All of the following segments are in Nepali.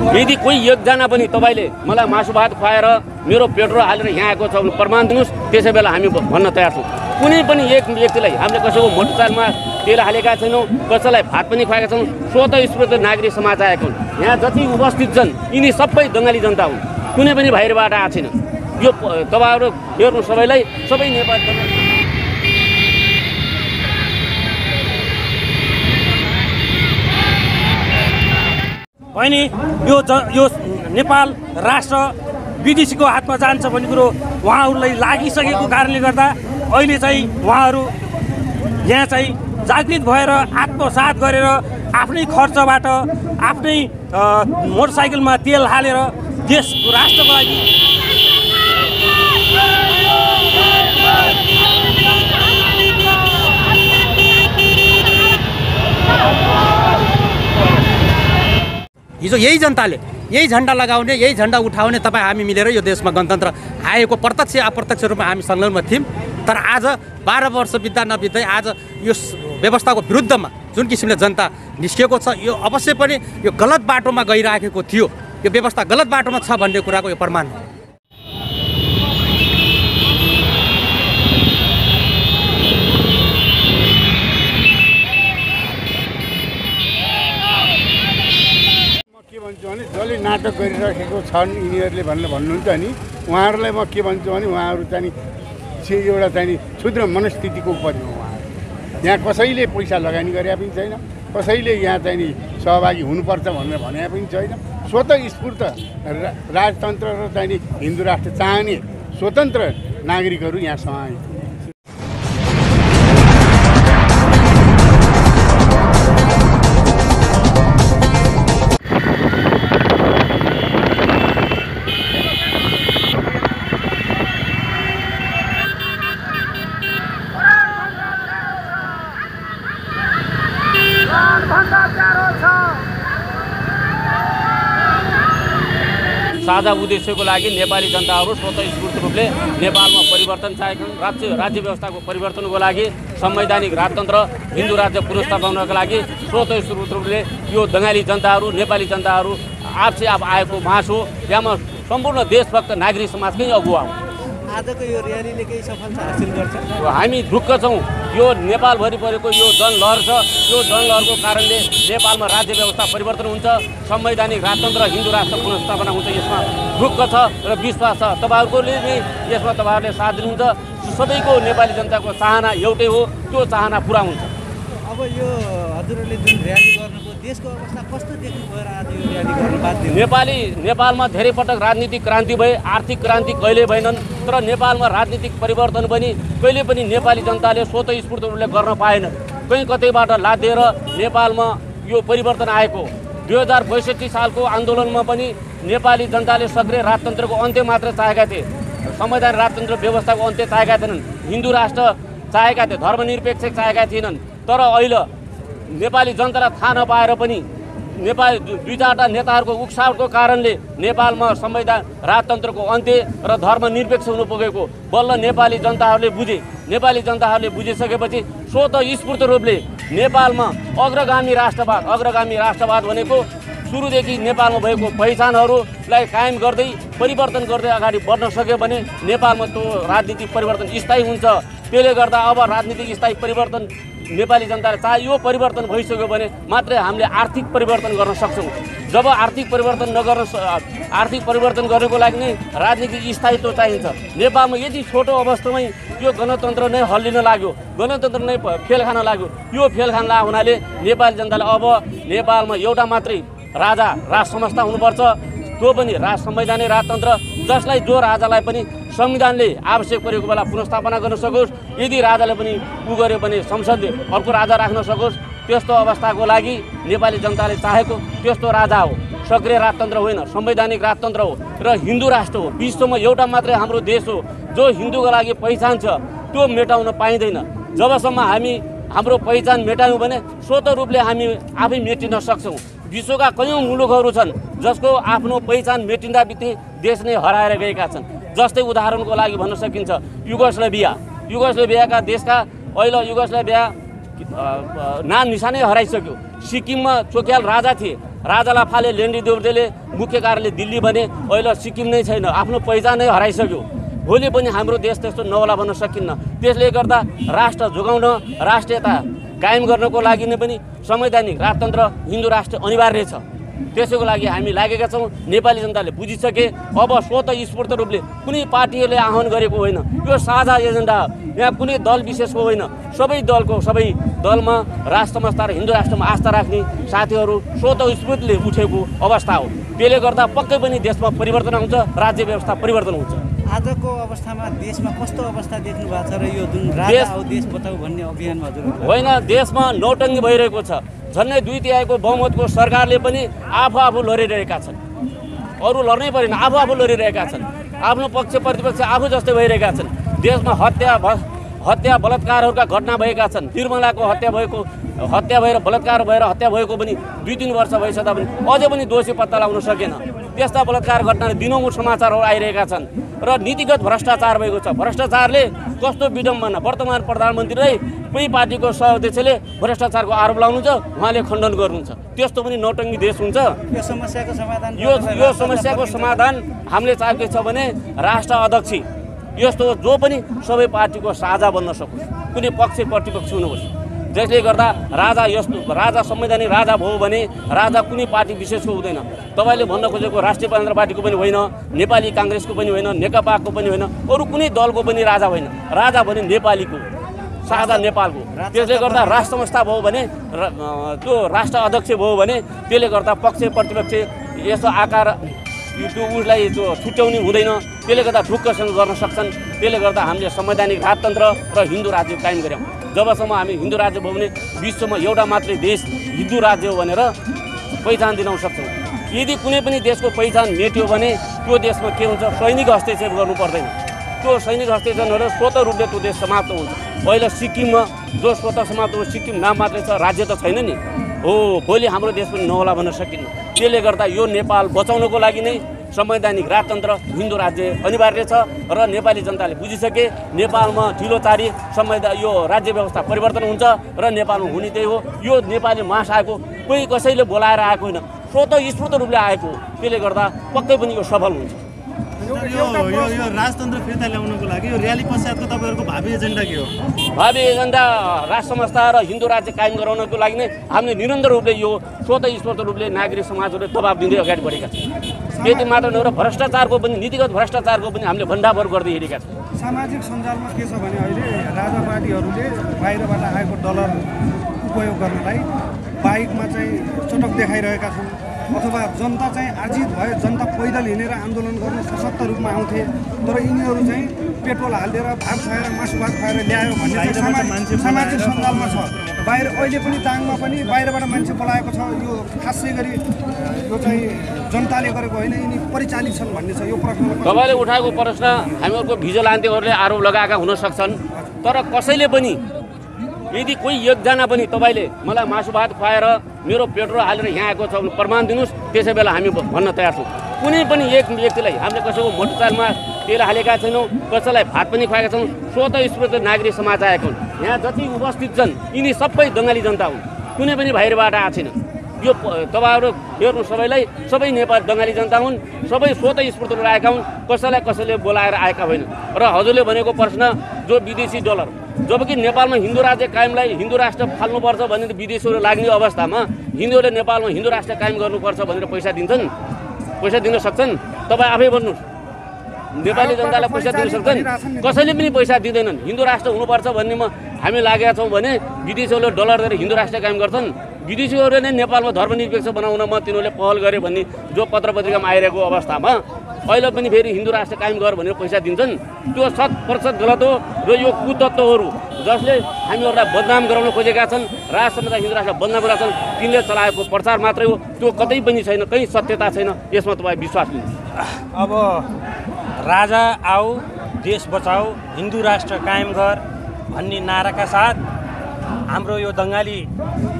यदि कोही एकजना पनि तपाईँले मलाई मासु भात खुवाएर मेरो पेट्रोल हालेर यहाँ आएको छ भने प्रमाण दिनुहोस्, त्यसै बेला हामी भन्न तयार छौँ। कुनै पनि एक व्यक्तिलाई हामीले कसैको मोटरसाइकलमा तेल हालेका छैनौँ, कसैलाई भात पनि खुवाएका छौँ। स्वतस्फूर्त नागरिक समाज आएको हुन्। यहाँ जति उपस्थित छन् यिनी सबै बङ्गाली जनता हुन्, कुनै पनि बाहिरबाट आएको छैन। यो तपाईँहरू हेर्नु सबैलाई, सबै नेपाली होइन। यो नेपाल राष्ट्र विदेशीको हातमा जान्छ भन्ने कुरो उहाँहरूलाई लागिसकेको कारणले गर्दा अहिले चाहिँ उहाँहरू यहाँ चाहिँ जागृत भएर आत्मसात गरेर आफ्नै खर्चबाट आफ्नै मोटरसाइकलमा तेल हालेर देश राष्ट्रको लागि हिजो यही जनताले यही झन्डा लगाउने, यही झन्डा उठाउने, तपाईँ हामी मिलेर यो देशमा गणतन्त्र आएको प्रत्यक्ष अप्रत्यक्ष रूपमा हामी संलग्न थियौँ। तर आज 12 वर्ष बित्दा नबित्दै आज यो व्यवस्थाको विरुद्धमा जुन किसिमले जनता निस्किएको छ, यो अवश्य पनि यो गलत बाटोमा गइराखेको थियो। यो व्यवस्था गलत बाटोमा छ भन्ने कुराको यो प्रमाण हो। जसले नाटक गरिराखेको छन् यिनीहरूले भन्नुहुन्छ नि, उहाँहरूलाई म के भन्छु भने उहाँहरू चाहिँ एउटा चाहिँ क्षुद्र मनस्थितिको उपरि हो। उहाँहरू यहाँ कसैले पैसा लगानी गरे पनि छैन, कसैले यहाँ चाहिँ नि सहभागी हुनुपर्छ भनेर भने पनि छैन। स्वतस्फूर्त राजतन्त्र र चाहिँ नि हिन्दू राष्ट्र चाहने स्वतन्त्र नागरिकहरू यहाँ समावेश। साझा उद्देश्यको लागि नेपाली जनताहरू स्वतस्फूर्त रूपले नेपालमा परिवर्तन चाहेका छन्। राज्य व्यवस्थाको परिवर्तनको लागि, संवैधानिक राजतन्त्र हिन्दू राज्य पुनर्स्थापनाको लागि स्वतस्फूर्त रूपले यो बङ्गाली जनताहरू, नेपाली जनताहरू आपसे आप आएको मास हो। यहाँ सम्पूर्ण देशभक्त नागरिक समाजकै अगुवा हो। आजको यो र्यालीले केही सफलता हासिल गर्छ? हामी ढुक्क छौँ। यो नेपालभरि परेको यो जनलहर छ, यो जनलहरको कारणले नेपालमा राज्य व्यवस्था परिवर्तन हुन्छ, संवैधानिक राजतन्त्र हिन्दू राष्ट्र पुनर्स्थापना हुन्छ। यसमा ढुक्क छ र विश्वास छ। तपाईँहरूले नै यसमा तपाईँहरूले साथ दिनुहुन्छ। सबैको नेपाली जनताको चाहना एउटै हो, त्यो चाहना पुरा हुन्छ। अब यो हजुरहरूले जुन र्याली गर्नुको देशको अवस्था कस्तो देख्नु भएर आज यो र्याली गर्न बाध्य? नेपालमा धेरै पटक राजनीतिक क्रान्ति भए, आर्थिक क्रान्ति कहिले भएनन्। तर नेपालमा राजनीतिक परिवर्तन पनि कहिले पनि नेपाली जनताले स्वतस्फूर्त रूपले गर्न पाएन। कहीँ कतैबाट लादिएर नेपालमा यो परिवर्तन आएको। 2062 सालको आन्दोलनमा पनि नेपाली जनताले सक्रिय राजतन्त्रको अन्त्य मात्र चाहेका थिए, संवैधानिक राजतन्त्र व्यवस्थाको अन्त्य चाहेका थिएनन्, हिन्दू राष्ट्र चाहेका थिए, धर्मनिरपेक्ष चाहेका थिएनन्। तर अहिले नेपाली जनतालाई थाहा नपाएर पनि नेपाली दुई चारवटा नेताहरूको उक्सावटको कारणले नेपालमा संवैधान राजतन्त्रको अन्त्य र धर्मनिरपेक्ष हुनु पुगेको बल्ल नेपाली जनताहरूले बुझे। नेपाली जनताहरूले बुझिसकेपछि स्वतस्फूर्त रूपले नेपालमा अग्रगामी राष्ट्रवाद भनेको सुरुदेखि नेपालमा भएको पहिचानहरूलाई कायम गर्दै परिवर्तन गर्दै अगाडि बढ्न सक्यो भने नेपालमा त्यो राजनीतिक परिवर्तन स्थायी हुन्छ। त्यसले गर्दा अब राजनीतिक स्थायी परिवर्तन नेपाली जनताले चाहे यो परिवर्तन भइसक्यो भने मात्रै हामीले आर्थिक परिवर्तन गर्न सक्छौँ। जब आर्थिक परिवर्तन गर्नको लागि नै राजनीतिक स्थायित्व चाहिन्छ। नेपालमा यदि छोटो अवस्थामै यो गणतन्त्र नै हल्लिन लाग्यो, गणतन्त्र नै फेल खान लाग्यो, यो फेल खान लाग्यो हुनाले नेपाली जनताले अब नेपालमा एउटा मात्रै राज संस्था हुनुपर्छ, त्यो पनि संवैधानिक राजतन्त्र, जसलाई जो राजालाई पनि संविधानले आवश्यक परेको बेला पुनर्स्थापना गर्न सकोस्। यदि राजाले पनि गर्यो भने संसदले अर्को राजा राख्न सकोस्। त्यस्तो अवस्थाको लागि नेपाली जनताले चाहेको त्यस्तो राजा हो। सक्रिय राजतन्त्र होइन, संवैधानिक राजतन्त्र हो र हिन्दू राष्ट्र हो। विश्वमा एउटा मात्रै हाम्रो देश हो जो हिन्दूको लागि पहिचान छ, त्यो मेटाउन पाइँदैन। जबसम्म हामी हाम्रो पहिचान मेटायौँ भने स्वत रूपले हामी आफै मेटिन सक्छौँ। विश्वका कयौँ मुलुकहरू छन् जसको आफ्नो पहिचान मेटिँदा बित्तिकै देश नै हराएर गएका छन्। जस्तै उदाहरणको लागि भन्न सकिन्छ युगोस्लाभियाका देशका अहिले युगोस्लाभिया नाम निशानै हराइसक्यो। सिक्किममा चोक्याल राजा थिए, राजालाई फाले लेन्डी देउडेले मुख्य कार्यालय दिल्ली भने अहिले सिक्किम नै छैन, आफ्नो पहिचानै हराइसक्यो। भोलि पनि हाम्रो देश त्यस्तो नहोला भन्न सकिन्न। त्यसले गर्दा राष्ट्र जोगाउन, राष्ट्रियता कायम गर्नको लागि नै पनि संवैधानिक राजतन्त्र हिन्दू राष्ट्र अनिवार्य छ। त्यसैको लागि हामी लागेका छौँ। नेपाली जनताले बुझिसके अब स्वतः स्फूर्त रूपले कुनै पार्टीहरूले आह्वान गरेको होइन, यो साझा एजेन्डा हो। यहाँ कुनै दल विशेषको होइन, सबै दलमा राष्ट्र संस्था र हिन्दू राष्ट्रमा आस्था राख्ने साथीहरू स्वतः स्फूर्तले उठेको अवस्था हो। त्यसले गर्दा पक्कै पनि देशमा परिवर्तन हुन्छ, राज्य व्यवस्था परिवर्तन हुन्छ। आजको अवस्थामा देशमा कस्तो अवस्था देख्नु भएको छ र यो जुन राजा हो देश बचाऊ भन्ने अभियानमा हजुर होइन, देशमा नौटङ्गी भइरहेको छ। झन्डै 2/3 बहुमतको सरकारले पनि आफू लडिरहेका छन्। अरू लड्नै परेन, आफू लडिरहेका छन्। आफ्नो पक्ष प्रतिपक्ष आफू जस्तै भइरहेका छन्। देशमा हत्या बलात्कारहरूका घटना भएका छन्। तिरुमलाको हत्या भएर बलात्कार भएर हत्या भएको पनि 2-3 वर्ष भइसक्दा पनि अझै पनि दोषी पत्ता लगाउन सकेन। त्यस्ता बलात्कार घटनाले दिनौँ समाचारहरू आइरहेका छन् र नीतिगत भ्रष्टाचार भएको छ। भ्रष्टाचारले कस्तो विडम्बना, वर्तमान प्रधानमन्त्रीलाई कोही पार्टीको सभाध्यक्षले भ्रष्टाचारको आरोप लाउनुहुन्छ, उहाँले खण्डन गर्नुहुन्छ। त्यस्तो पनि नौटङ्गी देश हुन्छ। यो समस्याको समाधान हामीले चाहेको छ भने राष्ट्र अध्यक्ष यस्तो जो पनि सबै पार्टीको साझा बन्न सकोस्, कुनै पक्ष प्रतिपक्ष हुनुहोस्। जसले गर्दा राजा संवैधानिक राजा भयो भने राजा कुनै पार्टी विशेषको हुँदैन। तपाईँले भन्न खोजेको राष्ट्रिय प्रजातन्त्र पार्टीको पनि होइन, नेपाली काङ्ग्रेसको पनि होइन, नेकपाको पनि होइन, अरू कुनै दलको पनि राजा होइन। राजा भने नेपालीको, साझा नेपालको। त्यसले गर्दा राष्ट्र संस्था भयो भने, त्यो राष्ट्र अध्यक्ष भयो भने त्यसले गर्दा पक्ष प्रतिपक्ष यस्तो आकार उसलाई छुट्याउने हुँदैन। त्यसले गर्दा ढुक्कसँग गर्न सक्छन्। त्यसले गर्दा हामीले संवैधानिक राजतन्त्र र हिन्दू राज्य कायम गऱ्यौँ। जबसम्म हामी हिन्दू राज्य भयो भने विश्वमा एउटा मात्रै देश हिन्दू राज्य हो भनेर पहिचान दिलाउन सक्छौँ। यदि कुनै पनि देशको पहिचान मेट्यो भने त्यो देशमा के हुन्छ, सैनिक हस्तक्षेप गर्नु पर्दैन। त्यो सैनिक हस्तक्षेपहरू स्वतः रूपले त्यो देश समाप्त हुन्छ। अहिले सिक्किममा जो स्वतः समाप्त हो, सिक्किम नाम मात्रै छ, राज्य त छैन नि हो। भोलि हाम्रो देश पनि नहोला भन्न सकिन्न। त्यसले गर्दा यो नेपाल बचाउनको लागि नै संवैधानिक राजतन्त्र हिन्दू राज्य अनिवार्य छ र नेपाली जनताले बुझिसके नेपालमा ढिलो चारी यो राज्य व्यवस्था परिवर्तन हुन्छ र नेपालमा हुने त्यही हो। यो नेपाली मास आएको कोही कसैले बोलाएर आएको होइन, स्वतः स्फूर्त रूपले आएको। त्यसले गर्दा पक्कै पनि यो सफल हुन्छ। यो राजतन्त्र फिर्ता ल्याउनको लागि यो र्याली पश्चातको तपाईँहरूको भावी एजेन्डा के हो? भावी एजेन्डा राष्ट्र संस्था र हिन्दू राज्य कायम गराउनको लागि नै हामीले निरन्तर रूपले यो स्वतः स्फूर्त रूपले नागरिक समाजहरूले दबाब दिँदै अगाडि बढेका छौँ। त्यति मात्र नभएर भ्रष्टाचारको पनि, नीतिगत भ्रष्टाचारको पनि हामीले भण्डाफोर गर्दै हिँडेका छौँ। सामाजिक सञ्जालमा के छ भने अहिले राजा पार्टीहरूले बाहिरबाट आएको डलर उपयोग गर्नलाई बाइकमा चाहिँ चटक देखाइरहेका छन्, अथवा जनता चाहिँ आर्जित भयो, जनता पैदल हिँडेर आन्दोलन गर्न सशक्त रूपमा आउँथे, तर यिनीहरू चाहिँ पेट्रोल हालिदिएर भात खुवाएर मासु भात खुवाएर ल्यायो भन्ने चाहिँ सामाजिक सञ्जालमा छ। बाहिर अहिले पनि दाङमा पनि बाहिरबाट मान्छे बोलाएको छ। यो खासै गरी यो चाहिँ जनताले गरेको होइन, यिनी परिचालित छन् भन्ने छ। यो प्रश्न तपाईँले उठाएको प्रश्न हामीहरूको भिजिलान्तेहरूले आरोप लगाएका हुन सक्छन्, तर कसैले पनि यदि कोही एकजना पनि तपाईँले मलाई मासु भात खुवाएर मेरो पेट्रोल हालेर यहाँ आएको छ भने प्रमाण दिनुहोस्, त्यसै बेला हामी भन्न तयार छौँ। कुनै पनि एक व्यक्तिलाई हामीले कसैको मोटरसाइकलमा तेल हालेका छैनौँ, कसैलाई भात पनि खुवाएका छौँ। स्वतः स्फूर्त नागरिक समाज आएको हुन्। यहाँ जति उपस्थित छन् यिनी सबै बङ्गाली जनता हुन्, कुनै पनि बाहिरबाट आएको छैन। यो तपाईँहरू हेर्नु, सबै नेपाली बङ्गाली जनता हुन्, सबै स्वतः स्फूर्त आएका हुन्, कसैले बोलाएर आएका होइन। र हजुरले भनेको प्रश्न जो विदेशी डलर, जबकि नेपालमा हिन्दू राज्य कायमलाई हिन्दू राष्ट्र फाल्नुपर्छ भने विदेशीहरू लाग्ने अवस्थामा हिन्दूहरूले नेपालमा हिन्दू राष्ट्र कायम गर्नुपर्छ भनेर पैसा दिन्छन्? पैसा दिन सक्छन्? तपाईँ आफै भन्नुहोस्। नेपाली जनतालाई पैसा दिन सक्छन्? कसैले पनि पैसा दिँदैनन्। हिन्दू राष्ट्र हुनुपर्छ भन्नेमा हामी लागेका छौँ भने विदेशीहरूले डलर दिएर हिन्दू राष्ट्र कायम गर्छन्। विदेशीहरूले नै नेपालमा धर्मनिरपेक्ष बनाउनमा तिनीहरूले पहल गरे भन्ने जो पत्र पत्रिकामा आइरहेको अवस्थामा अहिले पनि फेरि हिन्दू राष्ट्र कायम गर भनेर पैसा दिन्छन्। त्यो 100% गलत हो र यो कुतत्त्वहरू जसले हामीहरूलाई बदनाम गराउन खोजेका छन्, राष्ट्रमा हिन्दू राष्ट्र बदनाम गराएका छन्, तिनले चलाएको प्रचार मात्रै हो। त्यो कतै पनि छैन, कहीँ सत्यता छैन। यसमा तपाईँ विश्वास लिनु। अब राजा आऊ, देश बचाऊ, हिन्दू राष्ट्र कायम गर भन्ने नाराका साथ हाम्रो यो दङ्गाली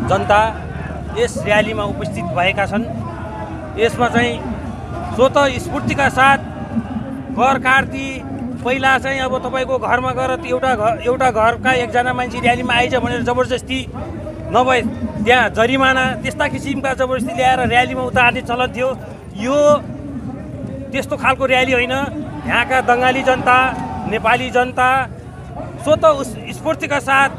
जनता यस र्यालीमा उपस्थित भएका छन्। यसमा चाहिँ स्वतः स्फूर्तिका साथ कर काट्ती पहिला चाहिँ अब तपाईँको घरमा गएर एउटा घरका एकजना मान्छे र्यालीमा आइज भनेर जबरजस्ती नभए त्यहाँ जरिमाना त्यस्ता किसिमका जबरजस्ती ल्याएर र्यालीमा उतार्ने चलन थियो। यो त्यस्तो खालको र्याली होइन। यहाँका बङ्गाली जनता, नेपाली जनता स्वतः स्फूर्तिका साथ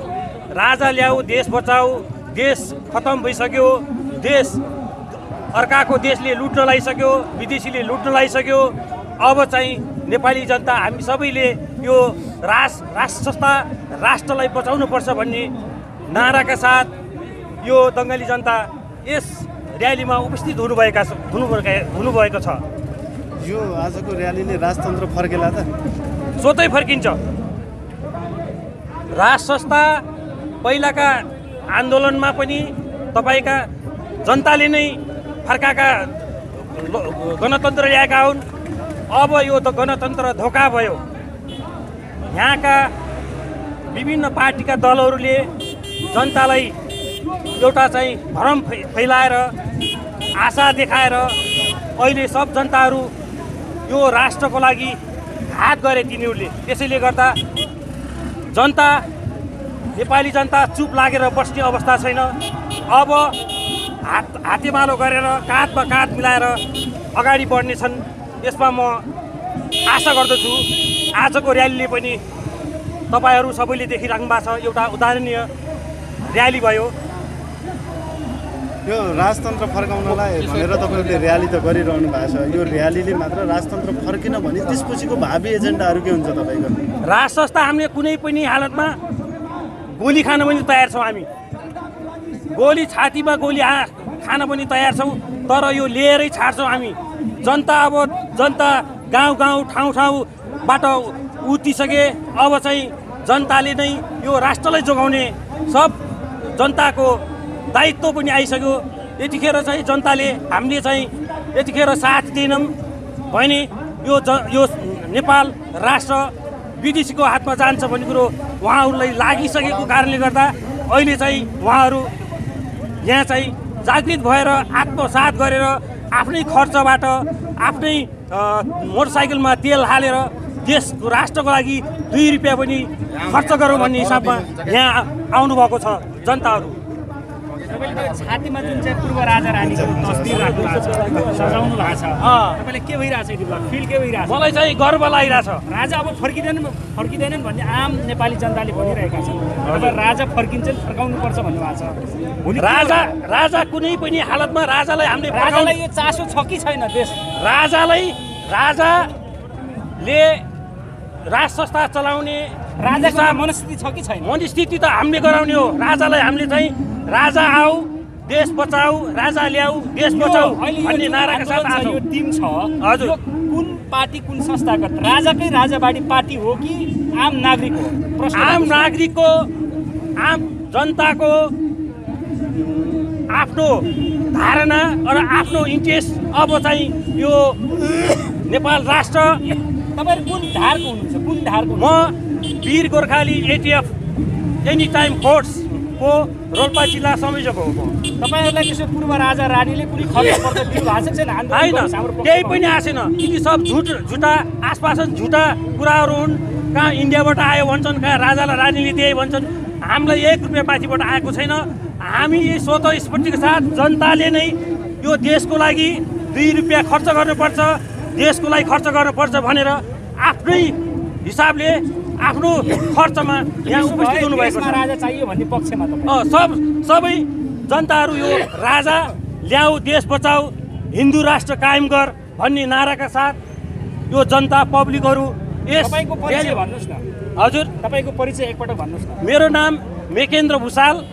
राजा ल्याऊ, देश बचाऊ, देश खतम भइसक्यो, देश अर्काको देशले लुट्न लागिसक्यो, विदेशीले लुट्न लागिसक्यो, अब चाहिँ नेपाली जनता हामी सबैले यो राष्ट्र संस्था राष्ट्रलाई बचाउनुपर्छ भन्ने नाराका साथ यो दङ्गाली जनता यस र्यालीमा उपस्थित हुनुभएको छ। यो आजको र्यालीले राजतन्त्र फर्केला त? स्वतै फर्किन्छ। राज संस्था पहिलाका आन्दोलनमा पनि तपाईँका जनताले नै फर्काका गणतन्त्र ल्याएका हुन्। अब यो त गणतन्त्र धोका भयो। यहाँका विभिन्न पार्टीका दलहरूले जनतालाई एउटा चाहिँ भ्रम फैलाएर आशा देखाएर अहिले सब जनताहरू यो राष्ट्रको लागि हात गरे तिनीहरूले। त्यसैले गर्दा जनता, नेपाली जनता चुप लागेर बस्ने अवस्था छैन। अब हातेमालो गरेर काँधमा काँध मिलाएर अगाडि बढ्नेछन्। यसमा म आशा गर्दछु आजको र्यालीले पनि तपाईँहरू सबैले देखिराख्नु भएको छ एउटा उदाहरणीय र्याली भयो। यो राजतन्त्र फर्काउनलाई भनेर तपाईँहरूले र्याली त गरिरहनु भएको छ। यो र्यालीले मात्र राजतन्त्र फर्किन भने त्यसपछिको भावी एजेन्डाहरू के हुन्छ तपाईँको? राज संस्था हामीले कुनै पनि हालतमा गोली खान पनि तयार छौँ। हामी गोली छातीमा गोली खान पनि तयार छौँ, तर यो लिएरै छाड्छौँ हामी। जनता अब जनता गाउँ गाउँ ठाउँ ठाउँबाट उठिसके। अब चाहिँ जनताले नै यो राष्ट्रलाई जोगाउने सब जनताको दायित्व पनि आइसक्यो। यतिखेर चाहिँ जनताले हामीले चाहिँ यतिखेर साथ दिएनौँ भने यो नेपाल राष्ट्र विदेशीको हातमा जान्छ भन्ने कुरो उहाँहरूलाई लागिसकेको कारणले गर्दा अहिले चाहिँ उहाँहरू यहाँ चाहिँ जागृत भएर आत्मसात गरेर आफ्नै खर्चबाट आफ्नै मोटरसाइकलमा तेल हालेर देशको राष्ट्रको लागि 2 रुपियाँ पनि खर्च गरौँ भन्ने हिसाबमा यहाँ आउनुभएको छ जनताहरू। छातीमा जुन चाहिँ पूर्व राजा रानीको तस्बिर राख्नु भएको छ, सजाउनु भएको छ, तपाईँलाई के भइरहेछ? फिल के भइरहेछ? मलाई चाहिँ गर्व लागिरहेछ। राजा अब फर्किँदैनन् भन्ने आम नेपाली जनताले भनिरहेका छन्। अब राजा फर्किन्छन्, फर्काउनुपर्छ भन्नुभएको छ। राजा कुनै पनि हालतमा राजालाई यो चासो छ कि छैन? देश राजाले राज संस्था चलाउने राजाको मनस्थिति छ कि छैन? मनस्थिति त हामीले गराउने हो। राजालाई हामीले चाहिँ राजा आऊ, देश बचाऊ, राजा ल्याऊ, देश बचाऊ भन्ने नाराका साथ यो टिम छ। हजुर, कुन पार्टी, कुन संस्थागत? राजाकै राजावादी पार्टी हो कि आम नागरिक हो? आम नागरिकको, आम जनताको आफ्नो धारणा र आफ्नो इन्ट्रेस्ट। अब चाहिँ यो नेपाल राष्ट्र तपाईहरु कुन धारको हुनुहुन्छ? कुन धारको? म Vir Gorkhali ATF any time फोर्सको रोल्पा जिल्ला संयोजक हो। तपाईहरुलाई त्यसो पूर्व राजा रानीले कुनै खर्च पर्छ दिनु भएको छैन? हैन, केही पनि आएन। यी सब झुटा आसपासन झुटा कुराहरू हुन्। कहाँ इन्डियाबाट आयो भन्छन्, कहाँ राजालाई रानीले दिए भन्छन्। हामीलाई 1 रुपियाँ माथिबाट आएको छैन। हामी स्वतः स्फूर्तिको साथ जनताले नै यो देशको लागि 2 रुपियाँ खर्च गर्नुपर्छ, देशको लागि खर्च गर्नुपर्छ भनेर आफ्नै हिसाबले आफ्नो खर्चमा यहाँ उपस्थित हुनुभएको छ। राजा चाहियो भन्ने पक्षमा सबै जनताहरू यो राजा ल्याऊ, देश बचाऊ, हिन्दू राष्ट्र कायम गर भन्ने नाराका साथ यो जनता पब्लिकहरू तपाईको परिचय भन्नुस् न। हजुर, तपाईको परिचय एकपटक भन्नुस् न। मेरो नाम मेकेन्द्र भुषाल,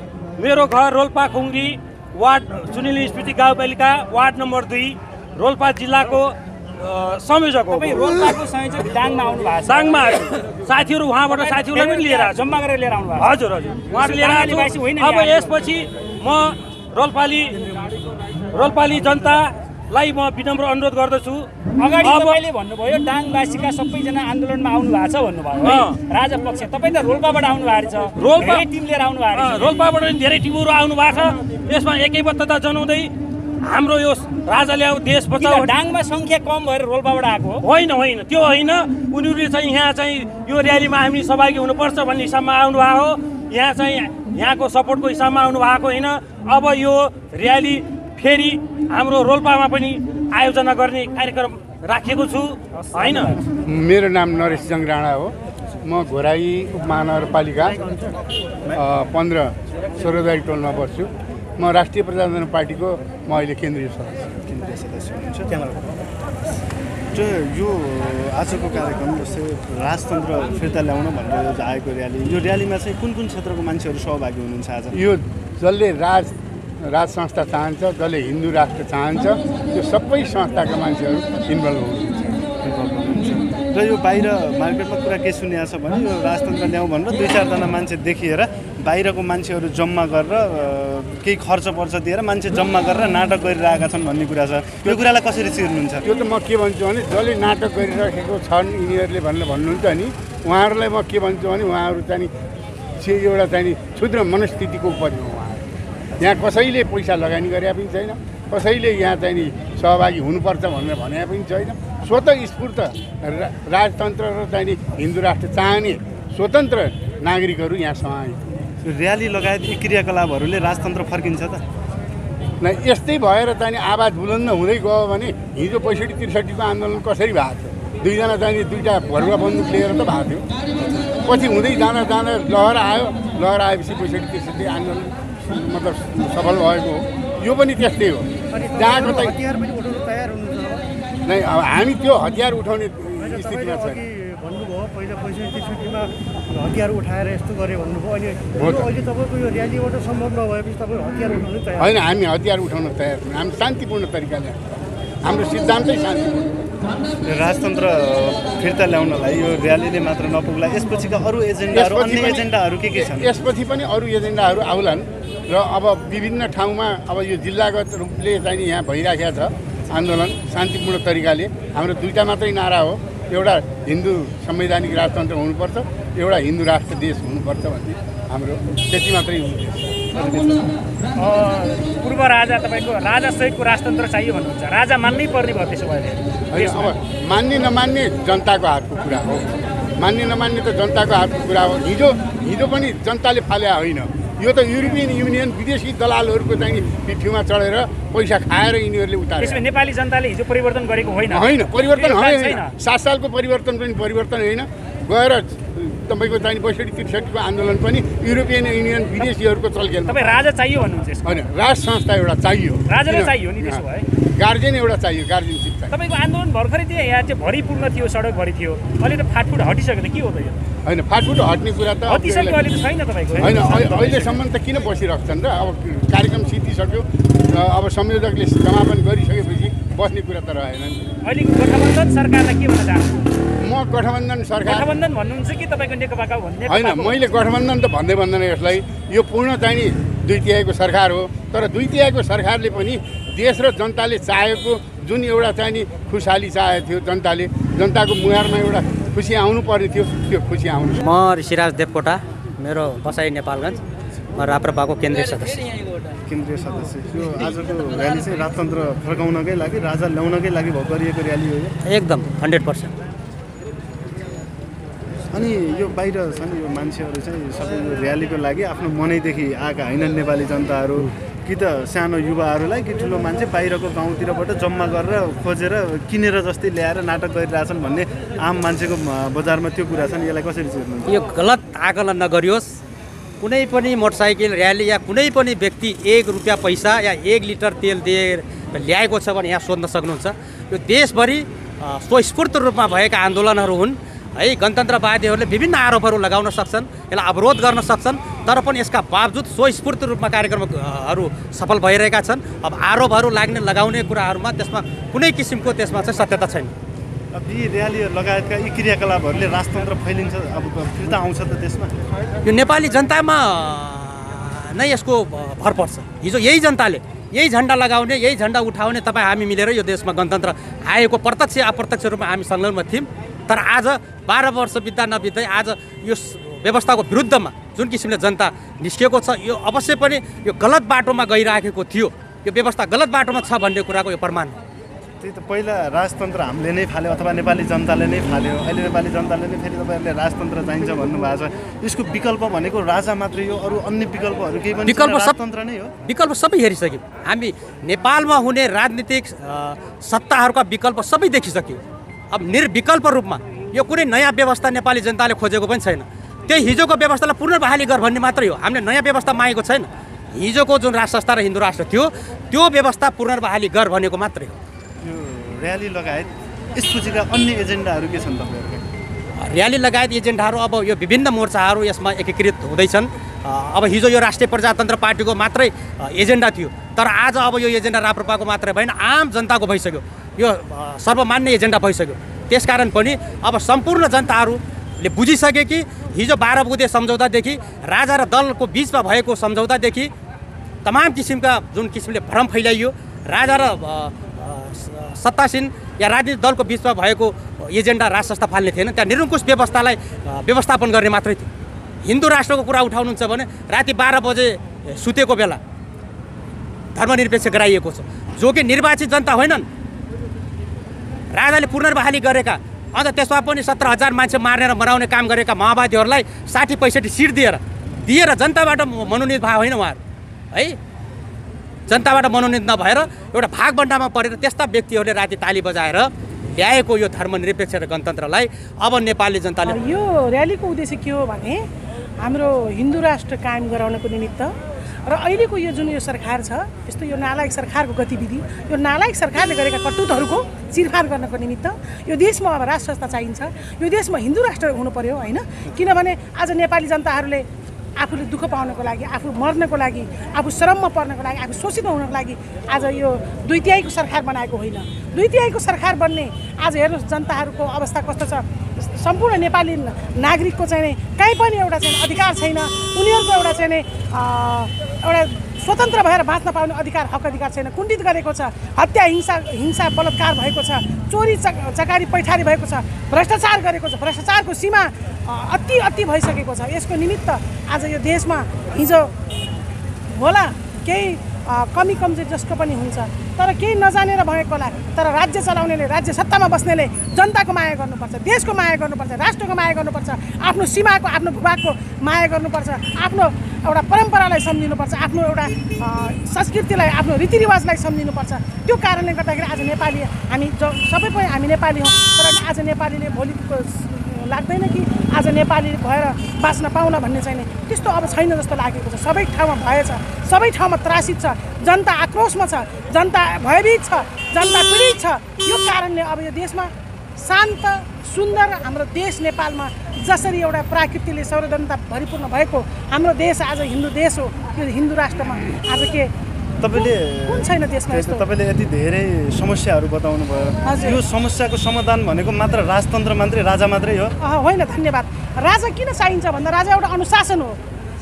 मेरो घर रोल्पा खुङ्गी, वार्ड सुनिल स्मृति गाउँपालिका, वार्ड नम्बर 2, रोल्पा जिल्लाको संयोजक हो। तपाईँ रोल्पाको संयोजक दाङमा आउनु भएको छ? दाङमा साथीहरू, उहाँबाट साथीहरूलाई पनि लिएर जम्मा गरेर लिएर आउनु भएको? हजुर, उहाँहरू लिएर आएको। अब यसपछि म रोल्पाली जनतालाई म विनम्र अनुरोध गर्दछु। अगाडि तपाईँले भन्नुभयो डाङवासीका सबैजना आन्दोलनमा आउनु भएको छ भन्नुभयो राजा पक्ष। तपाईँ त रोल्पाबाट आउनु भएको छ, रोल्पा टिम लिएर आउनु भएको छ। रोल्पाबाट धेरै टिमहरू आउनु भएको छ। यसमा एकैबद्धता जनाउँदै हाम्रो यो राजा ल्याऊ, देश बचाऊ। डाङमा संख्या कम भएर रोल्पाबाट आएको हो? होइन, त्यो होइन। उनीहरूले चाहिँ यहाँ चाहिँ यो र्यालीमा हामी सहभागी हुनुपर्छ भन्ने हिसाबमा आउनु भएको हो। यहाँ चाहिँ यहाँको सपोर्टको हिसाबमा आउनु भएको होइन। अब यो र्याली फेरि हाम्रो रोल्पामा पनि आयोजना गर्ने कार्यक्रम राखेको छु होइन। मेरो नाम नरेश जङ राणा हो। म घोराई उपमहानगरपालिका 15 सोह्रदारी टोलमा बस्छु। म राष्ट्रिय प्रजातन्त्र पार्टीको म अहिले केन्द्रीय सदस्य हुनुहुन्छ। यो आजको कार्यक्रम जस्तै राजतन्त्र फिर्ता ल्याउन भनेर आएको र्याली, यो र्यालीमा चाहिँ कुन कुन क्षेत्रको मान्छेहरू सहभागी हुनुहुन्छ आज? यो जसले राज संस्था चाहन्छ, जसले हिन्दू राष्ट्र चाहन्छ, त्यो सबै संस्थाका मान्छेहरू इन्भल्भ हुनुहुन्छ। र यो बाहिर मार्केटमा कुरा के सुनिएको छ भने यो राजतन्त्र ल्याउँ भनेर 2-4जना मान्छे देखिएर बाहिरको मान्छेहरू जम्मा गरेर केही खर्च पर्छ दिएर मान्छे जम्मा गरेर नाटक गरिरहेका छन् भन्ने कुरा छ। यो कुरालाई कसरी चिर्नुहुन्छ? त्यो त म के भन्छु भने जसले नाटक गरिराखेको छन् यिनीहरूले भन्नुहुन्छ नि, उहाँहरूलाई म के भन्छु भने उहाँहरू चाहिँ एउटा चाहिँ क्षुद्र मनस्थितिको उपरि हो। उहाँहरू यहाँ कसैले पैसा लगानी गरे पनि छैन, कसैले यहाँ चाहिँ नि सहभागी हुनुपर्छ भनेर भने पनि छैन। स्वतः स्फूर्त राजतन्त्र र चाहिँ नि हिन्दू राष्ट्र चाहने स्वतन्त्र नागरिकहरू यहाँ समाहित। र्याली लगायत यी क्रियाकलापहरूले राजतन्त्र फर्किन्छ त? न यस्तै भएर चाहिँ आवाज बुलन्द हुँदै गयो भने हिजो 65-63 आन्दोलन कसरी भएको थियो? दुईजना चाहिँ दुईवटा भरुवा बन्दुक लिएर त भएको थियो। पछि हुँदै जाँदा लहर आयो, लहर आएपछि 65-63 आन्दोलन मतलब सफल भएको हो। यो पनि त्यस्तै हो। जहाँ कतै नै अब हामी त्यो हतियार उठाउने स्थितिमा छैन। भन्नुभयो पहिला 65-63मा हतियार उठाएर यस्तो गरे भन्नुभयो। अहिले तपाईँको यो र्यालीबाट सम्भव नभएपछि तपाईँ हतियार उठाउनु तयार? होइन, हामी हतियार उठाउन तयार छौँ। हामी शान्तिपूर्ण तरिकाले, हाम्रो सिद्धान्तै शान्तिपूर्ण। राजतन्त्र फिर्ता ल्याउनलाई यो र्यालीले मात्र नपुग्ला, यसपछिका अरू एजेन्डाहरू, अन्य एजेन्डाहरू के छन्? यसपछि पनि अरू एजेन्डाहरू आउलान् र अब विभिन्न ठाउँमा अब यो जिल्लागत रूपले चाहिँ यहाँ भइराखेको छ आन्दोलन शान्तिपूर्ण तरिकाले। हाम्रो दुईवटा मात्रै नारा हो, एउटा हिन्दू संवैधानिक राजतन्त्र हुनुपर्छ, एउटा हिन्दू राष्ट्र देश हुनुपर्छ भन्ने हाम्रो त्यति मात्रै उद्देश्य। पूर्व राजा तपाईँको राजासहितको राजतन्त्र चाहियो भन्नुहुन्छ, राजा मान्नै पर्ने भयो त्यसो भए? होइन, अब मान्ने नमान्ने जनताको हातको कुरा हो। मान्ने नमान्ने त जनताको हातको कुरा हो। हिजो पनि जनताले फाले होइन। यो त युरोपियन युनियन विदेशी दलालहरूको चाहिँ पिठ्युमा चढेर पैसा खाएर यिनीहरूले उतारे। त्यसमा नेपाली जनताले हिजो परिवर्तन गरेको होइन? होइन, परिवर्तन होइन। 7 सालको परिवर्तन पनि परिवर्तन होइन। गएर तपाईँको चाहिँ 65-63को आन्दोलन पनि युरोपियन युनियन विदेशीहरूको चलखेल। तपाईँ राजा चाहियो भन्नुहुन्छ? होइन, राज संस्था एउटा चाहियो। राजाले चाहियो नि त्यसो भए? गार्जेन एउटा चाहियो, गार्जेनसिप चाहियो। तपाईँको आन्दोलन भर्खरै थियो, यहाँ चाहिँ भरिपूर्ण थियो, सडकभरि थियो, अहिले त फाटफुट हटिसक्यो त के हो त यो? होइन, फाटफुट हट्ने कुरा त हटिसक्यो, अहिले त छैन तपाईँको? होइन, अहिलेसम्म त किन बसिरहेछन् र? अब कार्यक्रम सिद्धिसक्यो, अब संयोजकले समापन गरिसकेपछि बस्ने कुरा त रहेन नि। अहिलेको गठबन्धन सरकारलाई के भन्न चाहनुहुन्छ? म गठबन्धन सरकार गठबन्धन भन्नुहुन्छ कि तपाईँको नेकपाका भन्ने? होइन, मैले गठबन्धन त भन्दै भन्दैन यसलाई। यो पूर्ण चाहिँ नि 2/3 सरकार हो। तर 2/3 सरकारले पनि देश र जनताले चाहेको जुन एउटा चाहिँ नि खुसहाली चाहेको थियो, जनताको मुहारमा एउटा खुसी आउनु पर्ने थियो, त्यो खुसी आउनु। म ऋषिराज देवकोटा, मेरो बसाइ नेपालगञ्ज, म राप्रपाको केन्द्रीय सदस्य। यो आजको र्याली चाहिँ राजतन्त्र फर्काउनकै लागि, राजा ल्याउनकै लागि गरिएको र्याली हो? एकदम 100%। अनि यो बाहिर छन् यो मान्छेहरू चाहिँ सबै यो र्यालीको लागि आफ्नो मनैदेखि आएका होइनन् नेपाली जनताहरू, कि त सानो युवाहरूलाई कि ठुलो मान्छे बाहिरको गाउँतिरबाट जम्मा गरेर खोजेर किनेर जस्तै ल्याएर नाटक गरिरहेछन् भन्ने आम मान्छेको बजारमा त्यो कुरा छ नि, यसलाई कसरी चिर्नुहुन्छ? यो गलत आकलन नगरियोस्। कुनै पनि मोटरसाइकल र्याली या कुनै पनि व्यक्ति 1 रुपियाँ पैसा या 1 लिटर तेल दिएर ल्याएको छ भने यहाँ सोध्न सक्नुहुन्छ। यो देशभरि स्वस्फूर्त रूपमा भएका आन्दोलनहरू हुन् है। गणतन्त्रवादीहरूले विभिन्न आरोपहरू लगाउन सक्छन्, यसलाई अवरोध गर्न सक्छन्, तर पनि यसका बावजुद स्वस्फूर्त रूपमा कार्यक्रमहरू सफल भइरहेका छन्। अब आरोपहरू लगाउने कुराहरूमा त्यसमा कुनै किसिमको त्यसमा चाहिँ सत्यता छैन। अब यी र्याली लगायतका यी क्रियाकलापहरूले राजतन्त्र फैलिन्छ, अब फिर्ता आउँछ त त्यसमा? यो नेपाली जनतामा नै यसको भर पर्छ। हिजो यही जनताले यही झन्डा लगाउने, यही झन्डा उठाउने, तपाईँ हामी मिलेर यो देशमा गणतन्त्र आएको प्रत्यक्ष अप्रत्यक्ष रूपमा हामी संलग्नमा थियौँ। तर आज 12 वर्ष बित्दा नबित्दै आज यो व्यवस्थाको विरुद्धमा जुन किसिमले जनता निस्किएको छ, यो अवश्य पनि यो गलत बाटोमा गइराखेको थियो। यो व्यवस्था गलत बाटोमा छ भन्ने कुराको यो प्रमाण हो। त्यही त पहिला राजतन्त्र हामीले नै फाल्यो अथवा नेपाली जनताले नै फाल्यो। अहिले नेपाली जनताले नै फेरि तपाईँहरूले राजतन्त्र चाहिन्छ भन्नुभएको छ। यसको विकल्प भनेको राजा मात्रै हो, अरू अन्य विकल्पहरू केही पनि छैन, राजतन्त्र नै हो। विकल्प सबै हेरिसक्यौँ हामी। नेपालमा हुने राजनीतिक सत्ताहरूका विकल्प सबै देखिसक्यौँ। अब निर्विकल्प रूपमा यो कुनै नयाँ व्यवस्था नेपाली जनताले खोजेको पनि छैन। त्यही हिजोको व्यवस्थालाई पुनर्बहाली गर भन्ने मात्रै हो। हामीले नयाँ व्यवस्था मागेको छैन। हिजोको जुन राज संस्था र हिन्दू राष्ट्र थियो त्यो व्यवस्था पुनर्बहाली गर भनेको मात्रै हो। यो र्याली लगायत यसपछिका अन्य एजेन्डाहरू के छन् तपाईँहरूको? र्याली लगायत एजेन्डाहरू अब यो विभिन्न मोर्चाहरू यसमा एकीकृत हुँदैछन्। अब हिजो यो राष्ट्रिय प्रजातन्त्र पार्टीको मात्रै एजेन्डा थियो, तर आज अब यो एजेन्डा राप्रपाको मात्रै भएन, आम जनताको भइसक्यो। यो सर्वमान्य एजेन्डा भइसक्यो। त्यसकारण पनि अब सम्पूर्ण जनताहरूले बुझिसके कि हिजो 12 बुँदे सम्झौतादेखि राजा र दलको बिचमा भएको सम्झौतादेखि तमाम किसिमका जुन किसिमले भ्रम फैलाइयो, राजा र सत्तासीन या राजनीतिक दलको बिचमा भएको एजेन्डा राज संस्था फाल्ने थिएन। त्यहाँ निरङ्कुश व्यवस्थालाई व्यवस्थापन गर्ने मात्रै थियो। हिन्दू राष्ट्रको कुरा उठाउनुहुन्छ भने राति 12 बजे सुतेको बेला धर्मनिरपेक्ष गराइएको छ, जो कि निर्वाचित जनता होइनन्। राजाले पुनर्बहाली गरेका अन्त त्यसमा पनि 17,000 मान्छे मार्ने र मराउने काम गरेका माओवादीहरूलाई 60-65 सिट दिएर जनताबाट मनोनित भए होइन उहाँहरू है। जनताबाट मनोनित नभएर एउटा भागबन्डामा परेर त्यस्ता व्यक्तिहरूले राति ताली बजाएर ल्याएको यो धर्मनिरपेक्ष र गणतन्त्रलाई अब नेपाली जनताले यो र्यालीको उद्देश्य के हो भने हाम्रो हिन्दू राष्ट्र कायम गराउनको निमित्त र अहिलेको यो जुन यो सरकार छ यस्तो यो नालायक सरकारको गतिविधि, यो नालायक सरकारले गरेका कर्तुतहरूको चिरफार गर्नको निमित्त यो देशमा अब राज संस्था चाहिन्छ। यो देशमा हिन्दू राष्ट्र हुनु पर्यो होइन। किनभने आज नेपाली जनताहरूले आफूले दुःख पाउनको लागि, आफू मर्नको लागि, आफू श्रममा पर्नको लागि, आफू शोषित हुनको लागि आज यो 2/3 सरकार बनाएको होइन। 2/3 सरकार बन्ने आज हेर्नुहोस् जनताहरूको अवस्था कस्तो छ। सम्पूर्ण नेपाली नागरिकको चाहिँ कहीँ पनि एउटा चाहिँ अधिकार छैन। उनीहरूको एउटा चाहिँ एउटा स्वतन्त्र भएर बाँच्न पाउने अधिकार, हक अधिकार छैन। कुण्ठित गरेको छ। हत्या, हिंसा बलात्कार भएको छ। चोरी चकारी पैठारी भएको छ। भ्रष्टाचार गरेको छ। भ्रष्टाचारको सीमा अति भइसकेको छ। यसको निमित्त आज यो देशमा हिजो होला केही कमी कमजोरी जसको पनि हुन्छ, तर केही नजानेर भएको होला, तर राज्य चलाउनेले, राज्य सत्तामा बस्नेले जनताको माया गर्नुपर्छ, देशको माया गर्नुपर्छ, राष्ट्रको माया गर्नुपर्छ, आफ्नो सीमाको, आफ्नो भूभागको माया गर्नुपर्छ, आफ्नो एउटा परम्परालाई सम्झिनुपर्छ, आफ्नो एउटा संस्कृतिलाई, आफ्नो रीतिरिवाजलाई सम्झिनुपर्छ। त्यो कारणले गर्दाखेरि आज नेपाली हामी सबै पनि हामी नेपाली हौँ, तर आज नेपालीले भोलि लाग्दैन कि आज नेपाली भएर बाँच्न पाउन भन्ने चाहिँ त्यस्तो अब छैन जस्तो लागेको छ। सबै ठाउँमा भएछ, सबै ठाउँमा त्रासित छ, जनता आक्रोशमा छ, जनता भयभीत छ, जनता पीडित छ। यो कारणले अब यो देशमा शान्त सुन्दर हाम्रो देश नेपालमा जसरी एउटा प्राकृतिकले सर्वजनता भरिपूर्ण भएको हाम्रो देश आज हिन्दू देश हो। यो हिन्दू राष्ट्रमा आज के तपाईँले कुन छैन देशमा यस्तो? तपाईँले यति धेरै समस्याहरू बताउनु भयो। यो समस्याको समाधान भनेको मात्र राजतन्त्र मात्रै, राजा मात्रै हो? होइन, धन्यवाद। राजा किन चाहिन्छ भन्दा राजा एउटा अनुशासन हो।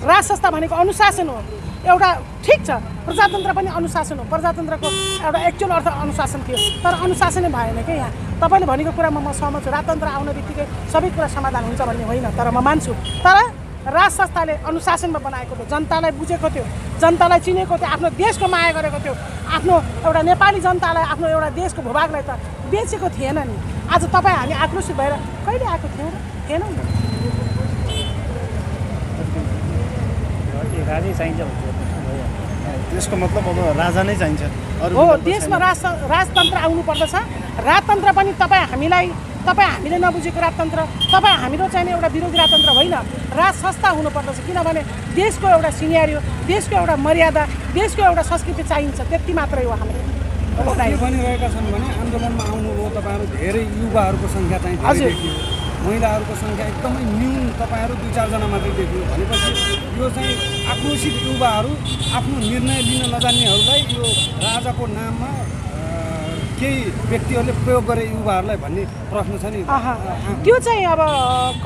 राज संस्था भनेको अनुशासन हो। एउटा ठिक छ, प्रजातन्त्र पनि अनुशासन हो। प्रजातन्त्रको एउटा एक्चुअल अर्थ अनुशासन थियो, तर अनुशासनै भएन क्या यहाँ। तपाईँले भनेको कुरामा म सहमत छु। राजतन्त्र आउन बित्तिकै सबै कुरा समाधान हुन्छ भन्ने होइन, तर म मान्छु। तर राज संस्थाले अनुशासनमा बनाएको थियो, जनतालाई बुझेको थियो, जनतालाई चिनेको थियो, आफ्नो देशको माया गरेको थियो, आफ्नो एउटा नेपाली जनतालाई, आफ्नो एउटा देशको भूभागलाई त बेचेको थिएन नि। आज तपाईँ हामी आक्रोशित भएर कहिले आएको थिएनौँ नि। राजै चाहिन्छ त्यसको मतलब अब राजा नै चाहिन्छ हो। देशमा राजतन्त्र आउनु पर्दछ। राजतन्त्र पनि तपाईँ हामीले नबुझेको राजतन्त्र, तपाईँ हाम्रो चाहिने एउटा विरोधी राजतन्त्र होइन, राज संस्था हुनुपर्दछ। किनभने देशको एउटा सिनेरियो, देशको एउटा मर्यादा, देशको एउटा संस्कृति चाहिन्छ, त्यति मात्रै हो हाम्रो। के भनिरहेका छन् भने आन्दोलनमा आउनुभयो तपाईँहरू, धेरै युवाहरूको सङ्ख्या चाहिँ हजुर, महिलाहरूको सङ्ख्या एकदमै न्यून, तपाईँहरू 2-4 जना मात्रै देखियो भनेपछि यो चाहिँ आक्रोशित युवाहरू, आफ्नो निर्णय लिन नजान्नेहरूलाई यो राजाको नाममा केही व्यक्तिहरूले प्रयोग गरे युवाहरूलाई भन्ने प्रश्न छ नि। त्यो चाहिँ अब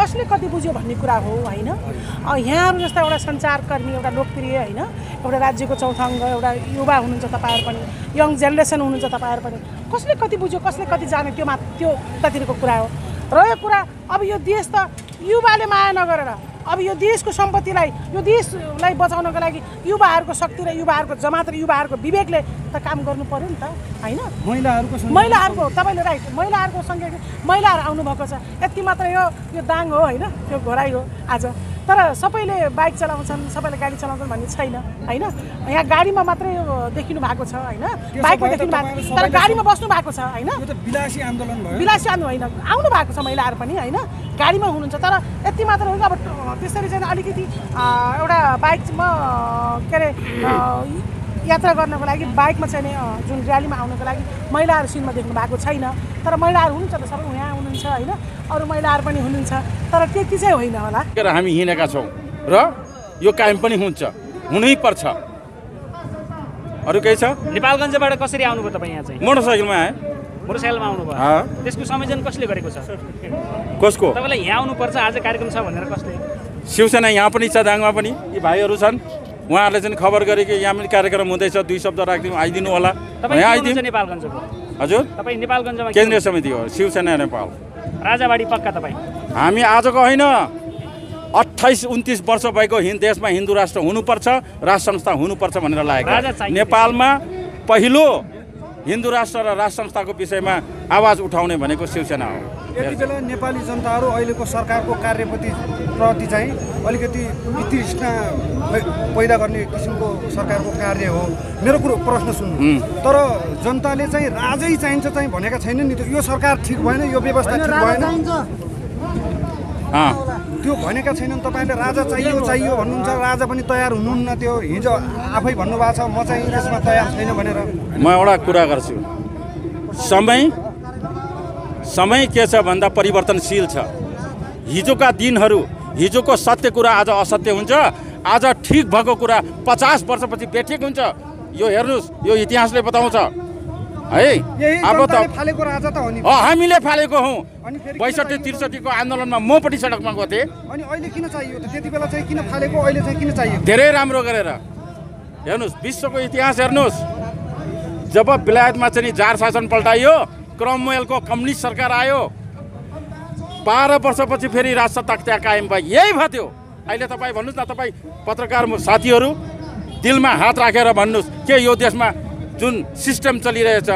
कसले कति बुझ्यो भन्ने कुरा हो होइन। यहाँहरू जस्ता एउटा सञ्चारकर्मी, एउटा लोकप्रिय होइन, एउटा राज्यको चौथो अङ्ग, एउटा युवा हुनुहुन्छ तपाईँहरू पनि, यङ जेनेरेसन हुनुहुन्छ तपाईँहरू पनि, कसले कति बुझ्यो, कसले कति जाने त्यो उतातिरको कुरा हो। र यो कुरा अब यो देश त युवाले माया नगरेर अब यो देशको सम्पत्तिलाई यो देशलाई बचाउनको लागि युवाहरूको शक्ति र युवाहरूको जमात र युवाहरूको विवेकले त काम गर्नु पर्यो नि त होइन। महिलाहरूको तपाईँले राइट महिलाहरूको सङ्ख्या महिलाहरू आउनुभएको छ यति मात्र यो दाङ हो होइन यो घोराइ हो आज। तर सबैले बाइक चलाउँछन् सबैले गाडी चलाउँछन् भन्ने छैन होइन। यहाँ गाडीमा मात्रै देखिनु भएको छ होइन बाइकमा देखिनु भएको तर गाडीमा बस्नु भएको छ होइन। विलासी आन्दोलन भयो विलासी आन्दोलन होइन आउनु भएको छ महिलाहरू पनि होइन गाडीमा हुनुहुन्छ तर यति मात्र हो कि अब त्यसरी चाहिँ अलिकति एउटा बाइकमा के अरे यात्रा गर्नको लागि बाइकमा चाहिँ जुन र्यालीमा आउनको लागि महिलाहरू सिनमा देख्नु भएको छैन। तर महिलाहरू हुनुहुन्छ त सबै यहाँ हुनुहुन्छ होइन अरू महिलाहरू पनि हुनुहुन्छ तर त्यति चाहिँ होइन होला। हामी हिँडेका छौँ र यो कायम पनि हुन्छ हुनै पर्छ। अरू केही छ? नेपालगञ्जबाट कसरी आउनुभयो तपाईँ यहाँ चाहिँ? मोटरसाइकलमा आएँ। मोटरसाइकलमा आउनुभयो त्यसको संयोजन कसले गरेको छ? कसको? तपाईँलाई यहाँ आउनुपर्छ आज कार्यक्रम छ भनेर कसले? शिवसेना यहाँ पनि छ दाङमा पनि यी भाइहरू छन् उहाँहरूले चाहिँ खबर गरे कि यहाँ पनि कार्यक्रम हुँदैछ 2 शब्द राखिदिउँ आइदिनु होला। यहाँ आइदिनु नेपालगञ्जको हजुर तपाईँ नेपालगञ्जमा केन्द्रीय समिति हो शिवसेना नेपाल राजाबाडी पक्का तपाईँ? हामी आजको होइन 28-29 वर्ष भएको देशमा हिन्दू राष्ट्र हुनुपर्छ राष्ट्र संस्था हुनुपर्छ भनेर लागेको। नेपालमा पहिलो हिन्दू राष्ट्र र राष्ट्र संस्थाको विषयमा आवाज उठाउने भनेको शिवसेना हो। यति बेला नेपाली जनताहरू अहिलेको सरकारको कार्यप्रति चाहिँ अलिकति वितृष्णा पैदा गर्ने किसिमको सरकारको कार्य हो। मेरो प्रश्न सुन्नु तर जनताले चाहिँ राजै चाहिन्छ चाहिँ भनेका छैन नि त। यो सरकार ठिक भएन यो व्यवस्था ठिक भएन त्यो भनेका छैनन्। तपाईँले राजा चाहियो भन्नुहुन्छ राजा पनि तयार हुनुहुन्न। त्यो हिजो आफै भन्नुभएको छ म चाहिँ यसमा तयार छैन भनेर। म एउटा कुरा गर्छु समय के छ भन्दा परिवर्तनशील छ। हिजोका दिनहरू हिजोको सत्य कुरा आज असत्य हुन्छ आज ठिक भएको कुरा 50 वर्षपछि बेठिक हुन्छ। यो हेर्नुहोस् यो इतिहासले बताउँछ है। अब त फालेको राजा त हो नि हामीले फालेको हौँ। 62-63 को आन्दोलनमा म पनि सडकमा गएको थिएँ। अनि अहिले किन चाहियो त? त्यति बेला चाहिँ किन फालेको अहिले चाहिँ किन चाहियो? धेरै राम्रो गरेर हेर्नुहोस् विश्वको इतिहास हेर्नुहोस् जब बेलायतमा चाहिँ जार शासन पल्टाइयो क्रमवेलको कम्युनिस्ट सरकार आयो 12 वर्षपछि फेरि राजसत्ता त्यहाँ कायम भयो। यही भयो त्यो। अहिले तपाईँ भन्नुहोस् न तपाईँ पत्रकार साथीहरू दिलमा हात राखेर भन्नुहोस् के यो देशमा जुन सिस्टम चलिरहेछ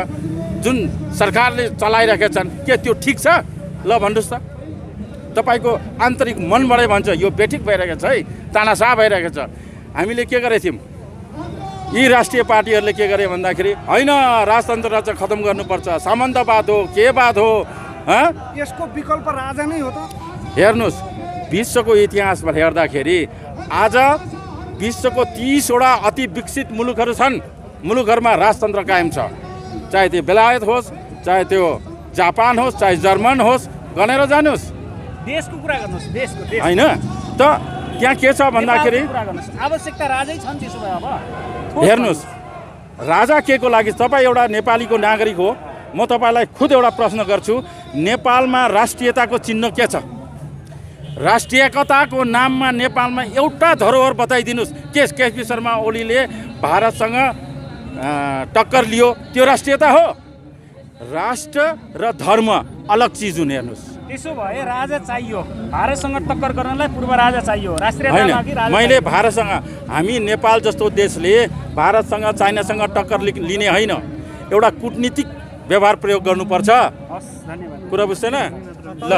जुन सरकारले चलाइरहेका छन् के त्यो ठिक छ? ल भन्नुहोस् त तपाईँको आन्तरिक मनबाटै भन्छ यो बेठिक भइरहेको छ है तानासा भइरहेको छ। हामीले के गरेको थियौँ यी राष्ट्रिय पार्टीहरूले के गरे भन्दाखेरि होइन राजतन्त्र चाहिँ खतम गर्नुपर्छ सामन्तवाद हो के बात हो यसको विकल्प राजा नै हो त। हेर्नुहोस् विश्वको इतिहास हेर्दाखेरि आज विश्वको 30 वटा अति विकसित मुलुकहरू छन्। मुलुकहरूमा राजतन्त्र कायम छ चाहे त्यो बेलायत होस् चाहे त्यो जापान होस् चाहे जर्मन होस् गनेर जानुहोस्। देशको कुरा गर्नुहोस् देशको होइन त त्यहाँ के छ भन्दाखेरि आवश्यकता राजै छन्। त्यसो भए अब हेर्नुहोस् राजा के को लागि तपाईँ एउटा नेपालीको नागरिक हो म तपाईँलाई खुद एउटा प्रश्न गर्छु नेपालमा राष्ट्रियताको चिन्ह के छ? राष्ट्रियताको नाममा नेपालमा एउटा धरोहर बताइदिनुहोस्। केपी शर्मा ओलीले भारतसँग टक्कर लियो त्यो राष्ट्रियता हो? राष्ट्र र धर्म अलग चिज हुने। हेर्नुहोस् त्यसो भए राजा चाहियो भारतसँग टक्कर गर्नलाई पूर्व राजा चाहियो राष्ट्रियता मैले भारतसँग हामी नेपाल जस्तो देशले भारतसँग चाइनासँग टक्कर लिने होइन एउटा कूटनीतिक व्यवहार प्रयोग गर्नुपर्छ। कुरा बुझ्दैन ल।